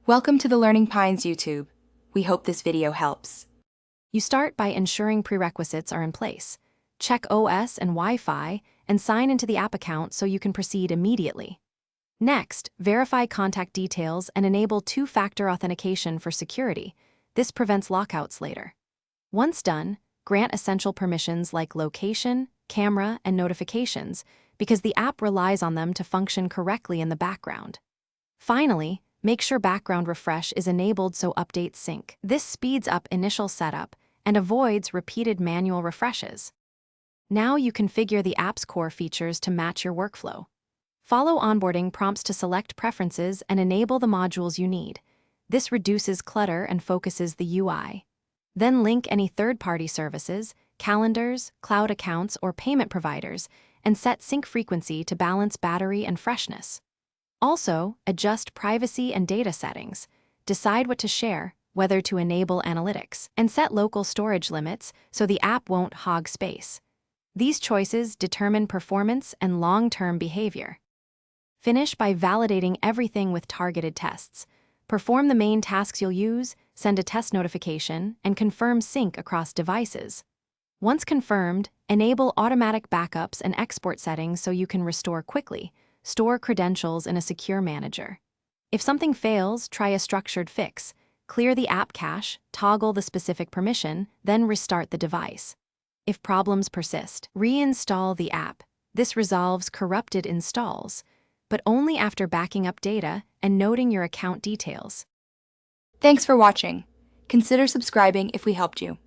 Welcome to the Learning Pines YouTube. We hope this video helps. You start by ensuring prerequisites are in place. Check OS and Wi-Fi and sign into the app account so you can proceed immediately. Next, verify contact details and enable two-factor authentication for security. This prevents lockouts later. Once done, grant essential permissions like location, camera, and notifications because the app relies on them to function correctly in the background. Finally, make sure background refresh is enabled so updates sync. This speeds up initial setup and avoids repeated manual refreshes. Now you configure the app's core features to match your workflow. Follow onboarding prompts to select preferences and enable the modules you need. This reduces clutter and focuses the UI. Then link any third-party services, calendars, cloud accounts, or payment providers, and set sync frequency to balance battery and freshness. Also, adjust privacy and data settings. Decide what to share, whether to enable analytics, and set local storage limits so the app won't hog space. These choices determine performance and long-term behavior. Finish by validating everything with targeted tests. Perform the main tasks you'll use, send a test notification, and confirm sync across devices. Once confirmed, enable automatic backups and export settings so you can restore quickly. Store credentials in a secure manager. If something fails, try a structured fix. Clear the app cache, toggle the specific permission, then restart the device. If problems persist, reinstall the app. This resolves corrupted installs, but only after backing up data and noting your account details. Thanks for watching. Consider subscribing if we helped you.